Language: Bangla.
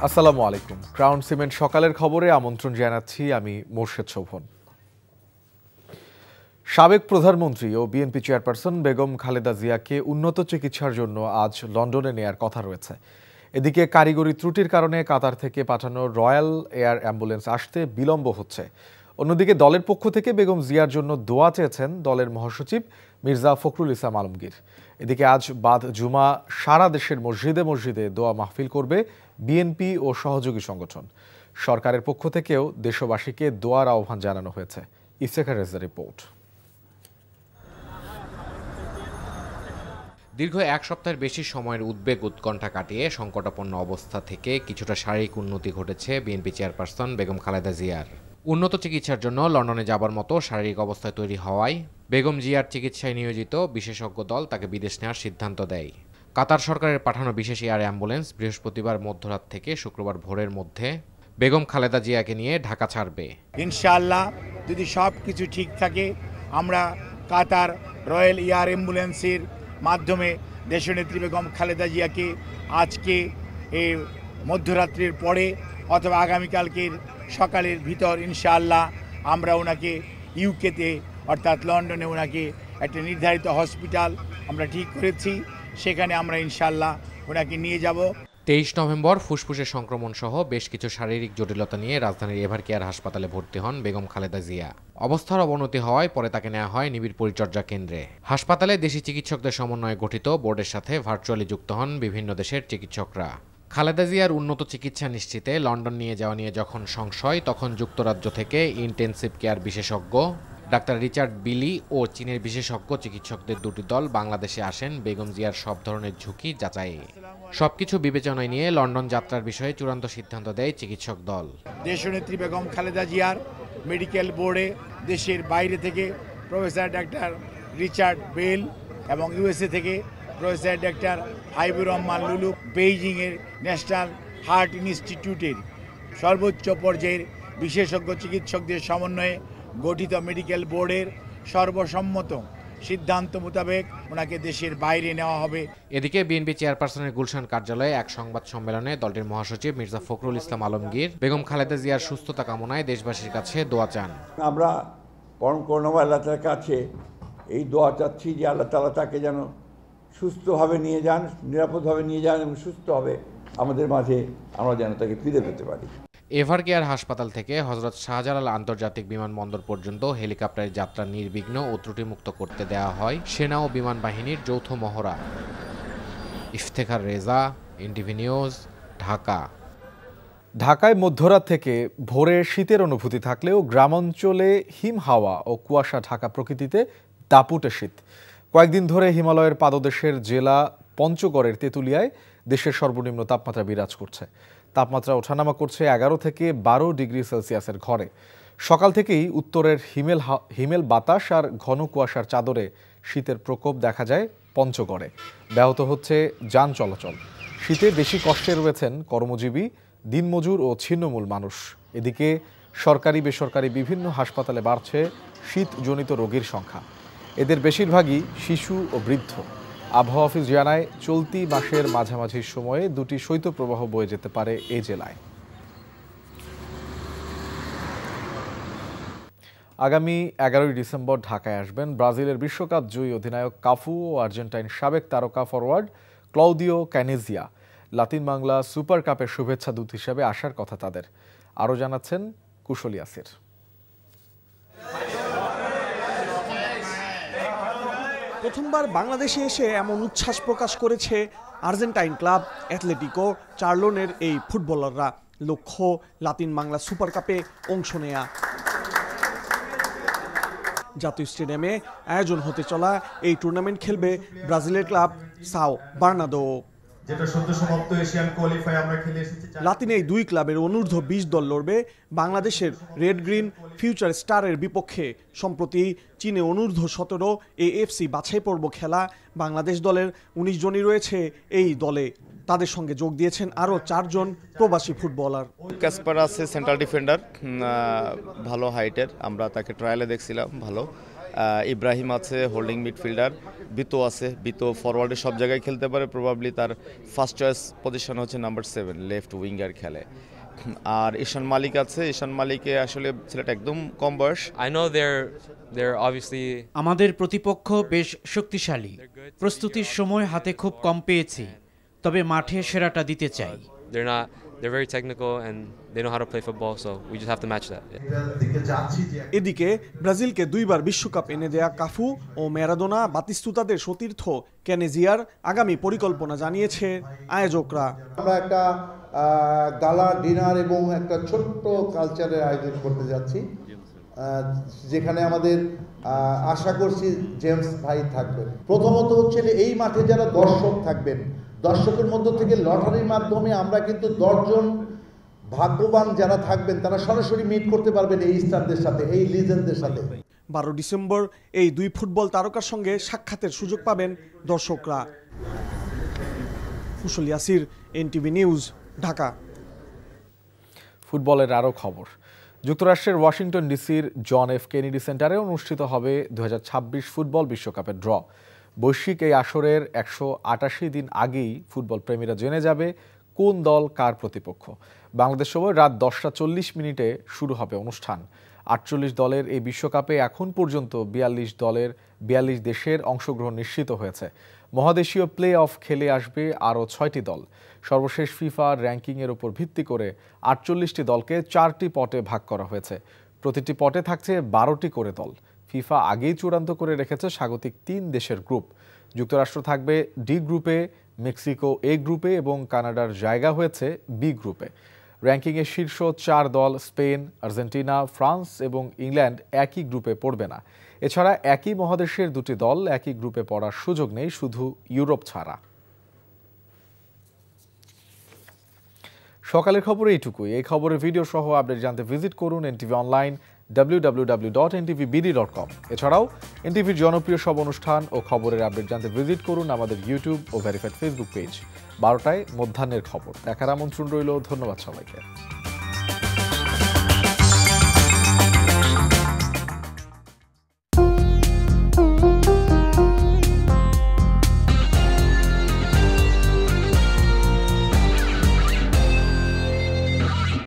আসসালামু আলাইকুম। ক্রাউন সিমেন্ট সকালের খবরে আমন্ত্রণ জানাচ্ছি আমি মোর্শেদ শোভন। সাবেক প্রধানমন্ত্রী ও বিএনপি চেয়ারপারসন বেগম খালেদা জিয়াকে উন্নত চিকিৎসার জন্য আজ লন্ডনে নেয়ার কথা রয়েছে। এদিকে কারিগরি ত্রুটির কারণে কাতার থেকে পাঠানো রয়্যাল এয়ার অ্যাম্বুলেন্স আসতে বিলম্ব হচ্ছে। অন্যদিকে দলের পক্ষ থেকে বেগম জিয়ার জন্য দোয়া চেয়েছেন দলের মহাসচিব মির্জা ফখরুল ইসলাম আলমগীর। এদিকে আজ বাদ জুমা সারা দেশের মসজিদে মসজিদে দোয়া মাহফিল করবে বিএনপি ও সহযোগী সংগঠন। সরকারের পক্ষ থেকেও দেশবাসীকে দোয়ার আহ্বান জানানো হয়েছে। ইফতেখার রেজার রিপোর্ট। দীর্ঘ এক সপ্তাহের বেশি সময়ের উদ্বেগ উৎকণ্ঠা কাটিয়ে সংকটাপন্ন অবস্থা থেকে কিছুটা শারীরিক উন্নতি ঘটেছে বিএনপি চেয়ারপারসন বেগম খালেদা জিয়ার। উন্নত চিকিৎসার জন্য লন্ডনে যাবার মতো শারীরিক অবস্থায় তৈরি হওয়ায় বেগম জিয়ার চিকিৎসায় নিয়োজিত বিশেষজ্ঞ দল তাকে বিদেশ নেওয়ার সিদ্ধান্ত দেয়। কাতার সরকারের পাঠানো বিশেষ এয়ার অ্যাম্বুলেন্স বৃহস্পতিবার মধ্যরাত থেকে শুক্রবার ভোরের মধ্যে বেগম খালেদা জিয়াকে নিয়ে ঢাকা ছাড়বে। ইনশাআল্লাহ যদি সব কিছু ঠিক থাকে আমরা কাতার রয়্যাল এয়ার অ্যাম্বুলেন্সের মাধ্যমে দেশনেত্রী বেগম খালেদা জিয়াকে আজকে এই মধ্যরাত্রির পরে অথবা আগামীকালকের সকালের ভিতর ইনশাআল্লাহ আমরা ওনাকে ইউকেতে অর্থাৎ লন্ডনে ওনাকে একটা নির্ধারিত হসপিটাল আমরা ঠিক করেছি, সেখানে আমরা ইনশাআল্লাহ ওনাকে নিয়ে যাব। 23 নভেম্বর ফুসফুসের সংক্রমণ সহ বেশ কিছু শারীরিক জটিলতা নিয়ে রাজধানীর এভার কেয়ার হাসপাতালে ভর্তি হন বেগম খালেদা জিয়া। অবস্থার অবনতি হওয়ায় পরে তাকে নেওয়া হয় নিবিড় পরিচর্যা কেন্দ্রে। হাসপাতালে দেশি চিকিৎসকদের সমন্বয়ে গঠিত বোর্ডের সাথে ভার্চুয়ালি যুক্ত হন বিভিন্ন দেশের চিকিৎসকরা। খালেদা জিয়ার উন্নত চিকিৎসা নিশ্চিতে লন্ডন নিয়ে যাওয়া নিয়ে যখন সংশয়, তখন যুক্তরাজ্য থেকে ইন্টেনসিভ কেয়ার বিশেষজ্ঞ ডাক্তার রিচার্ড বিলি ও চীনের বিশেষজ্ঞ চিকিৎসকদের দুটি দল বাংলাদেশে আসেন বেগম জিয়ার সব ধরনের ঝুঁকি যাচাইয়ে। সবকিছু বিবেচনায় নিয়ে লন্ডন যাত্রার বিষয়ে চূড়ান্ত সিদ্ধান্ত দেয় চিকিৎসক দল। দেশনেত্রী বেগম খালেদা জিয়ার মেডিকেল বোর্ডে দেশের বাইরে থেকে প্রফেসর ডাক্তার রিচার্ড বেল এবং ইউএসএ থেকে প্রফেসর ডাক্তার হাইবুর রহমান লুলু, বেইজিংয়ের ন্যাশনাল হার্ট ইনস্টিটিউটের সর্বোচ্চ পর্যায়ের বিশেষজ্ঞ চিকিৎসকদের সমন্বয়ে গঠিত মেডিকেল বোর্ডের সর্বসম্মত সিদ্ধান্ত মোতাবেক ওনাকে দেশের বাইরে নেওয়া হবে। এদিকে বিএনপি চেয়ারপারসনের গুলশান কার্যালয়ে এক সংবাদ সম্মেলনে দলটির মহাসচিব মির্জা ফখরুল ইসলাম আলমগীর বেগম খালেদা জিয়ার সুস্থতা কামনায় দেশবাসীর কাছে দোয়া চান। আমরা পরম করুণাময় আল্লাহ তাআলার কাছে এই দোয়া চাচ্ছি যে আল্লাহ তাআলা তাকে যেন সুস্থভাবে নিয়ে যান, নিরাপদভাবে নিয়ে যান এবং সুস্থভাবে আমাদের মাঝে আমরা যেন তাকে ফিরে পেতে পারি। এভার কেয়ার হাসপাতাল থেকে হযরত শাহজালাল আন্তর্জাতিক বিমানবন্দর পর্যন্ত হেলিকপ্টারের যাত্রা নির্বিঘ্ন ও ত্রুটিমুক্ত করতে দেওয়া হয় সেনা ও বিমান বাহিনীর যৌথ মহড়া। Iftekhar Reza, NTV news, Dhaka. ঢাকায় মধ্যরাত থেকে ভোরে শীতের অনুভূতি থাকলেও গ্রামাঞ্চলে হিম হাওয়া ও কুয়াশা ঢাকা প্রকৃতিতে দাপুটে শীত। কয়েকদিন ধরে হিমালয়ের পাদদেশের জেলা পঞ্চগড়ের তেঁতুলিয়ায় দেশের সর্বনিম্ন তাপমাত্রা বিরাজ করছে। তাপমাত্রা ওঠানামা করছে 11 থেকে 12 ডিগ্রি সেলসিয়াসের ঘরে। সকাল থেকেই উত্তরের হিমেল বাতাস আর ঘন কুয়াশার চাদরে শীতের প্রকোপ দেখা যায় পঞ্চগড়ে। ব্যাহত হচ্ছে যান চলাচল। শীতে বেশি কষ্টে রয়েছেন কর্মজীবী, দিনমজুর ও ছিন্নমূল মানুষ। এদিকে সরকারি বেসরকারি বিভিন্ন হাসপাতালে বাড়ছে শীতজনিত রোগীর সংখ্যা। এদের বেশিরভাগই শিশু ও বৃদ্ধ। আবহাওয়া অফিস জানায় চলতি মাসের মাঝামাঝি সময়ে দুটি শৈত্যপ্রবাহ বয়ে যেতে পারে এ জেলায়। আগামী 11 ডিসেম্বর ঢাকায় আসবেন ব্রাজিলের বিশ্বকাপ জয়ী অধিনায়ক কাফু ও আর্জেন্টাইন সাবেক তারকা forward Claudio Caniggia. Latin Bangla super কাপের শুভেচ্ছা দূত হিসেবে আসার কথা তাদের। আরও জানাচ্ছেন কুশল ইয়াসির। প্রথমবার বাংলাদেশে এসে এমন উচ্ছ্বাস প্রকাশ করেছে আর্জেন্টাইন ক্লাব অ্যাথলেটিকো চার্লোনের এই ফুটবলাররা। লক্ষ্য লাতিন বাংলা সুপার কাপে অংশ নেয়া। জাতীয় স্টেডিয়ামে আয়োজন হতে চলা এই টুর্নামেন্ট খেলবে ব্রাজিলের ক্লাব সাও বার্নাদো। লাতিনে এই দুই ক্লাবের অনূর্ধ্ব 20 দল লড়বে বাংলাদেশের রেড গ্রিন ফিউচার স্টারের বিপক্ষে। সম্প্রতি চীনে অনূর্ধ্ব 17 এএফসি বাছাই পর্ব খেলা বাংলাদেশ দলের 19 জনই রয়েছে এই দলে। তাদের সঙ্গে যোগ দিয়েছেন আরও 4 জন প্রবাসী ফুটবলার। ক্যাসপার আছে সেন্ট্রাল ডিফেন্ডার, ভালো হাইটের, আমরা তাকে ট্রায়ালে দেখছিলাম ভালো। ইব্রাহিম আছে হোল্ডিং মিডফিল্ডার, বিতো আছে, বিতো ফরওয়ার্ডে সব জায়গায় খেলতে পারে, প্রবাবলি তার ফার্স্ট চয়েস পজিশন হচ্ছে নাম্বার 7 লেফট উইঙ্গার খেলে। আর ঈশান মালিক আছে, ঈশান মালিকে আসলে ছেলেটা একদম কম বয়স। I know they're obviously আমাদের প্রতিপক্ষ বেশ শক্তিশালী, প্রস্তুতির সময় হাতে খুব কম পেয়েছি, তবে মাঠে সেরাটা দিতে চাই। they're very technical and they know how to play football, so we just have to match that. এদিকে ব্রাজিলকে 2 বার বিশ্বকাপ এনে দেয়া কাফু ও ম্যারাডোনা, বাতিস্তুতাদের সতীর্থ কেনেজিয়ার আগামী পরিকল্পনা জানিয়েছে আয়োজকরা। আমরা একটা গালা ডিনার এবং একটা ছোট্ট কালচারের আয়োজন করতে যাচ্ছি, যেখানে আমাদের আশা করছি জেমস ভাই থাকবেন। প্রথমত হচ্ছে এই মাঠে যারা দর্শক থাকবেন, দর্শকের মধ্য থেকে লটারির মাধ্যমে আমরা কিন্তু 10 জন ভাগ্যবান যারা থাকবেন তারা সরাসরি মিট করতে পারবেন এই স্টারদের সাথে, এই লিজেন্ডদের সাথে। 12 ডিসেম্বর এই 2 ফুটবল তারকার সঙ্গে সাক্ষাতের সুযোগ পাবেন দর্শকরা। ফুসল ইয়াসির, এনটিভি নিউজ, ঢাকা। ফুটবলের আরও খবর। যুক্তরাষ্ট্রের ওয়াশিংটন ডিসির জন এফ কেনেডি সেন্টারে অনুষ্ঠিত হবে 2026 ফুটবল বিশ্বকাপের ড্র। বৈশ্বিক এই আসরের 188 দিন আগেই ফুটবল প্রেমীরা জেনে যাবে কোন দল কার প্রতিপক্ষ। বাংলাদেশ সময় রাত 10:40 শুরু হবে অনুষ্ঠান। 48 দলের এই বিশ্বকাপে এখন পর্যন্ত 42 দেশের অংশগ্রহণ নিশ্চিত হয়েছে। মহাদেশীয় প্লে অফ খেলে আসবে আরও 6টি দল। সর্বশেষ ফিফা র্যাঙ্কিংয়ের উপর ভিত্তি করে 48টি দলকে 4টি পটে ভাগ করা হয়েছে। প্রতিটি পটে থাকছে 12টি করে দল। ফিফা আগেই চূড়ান্ত করে রেখেছে স্বাগতিক 3 দেশের গ্রুপ। যুক্তরাষ্ট্র থাকবে ডি গ্রুপে, মেক্সিকো এ গ্রুপে এবং কানাডার জায়গা হয়েছে বি গ্রুপে। র্যাঙ্কিংয়ের শীর্ষ 4 দল স্পেন, আর্জেন্টিনা, ফ্রান্স এবং ইংল্যান্ড একই গ্রুপে পড়বে না। এছাড়া একই মহাদেশের 2টি দল একই গ্রুপে পড়ার সুযোগ নেই, শুধু ইউরোপ ছাড়া। সকালের খবর এইটুকুই। এই খবরের ভিডিও সহ আপডেট জানতে ভিজিট করুন এনটিভি অনলাইন www.ntvbd.com। এছাড়াও এনটিভির জনপ্রিয় সব অনুষ্ঠান ও খবরের আপডেট জানতে ভিজিট করুন আমাদের ইউটিউব ও ভেরিফাইড ফেসবুক পেজ। 12টায় মধ্যাহ্নের খবর দেখার আমন্ত্রণ রইল। ধন্যবাদ সবাইকে।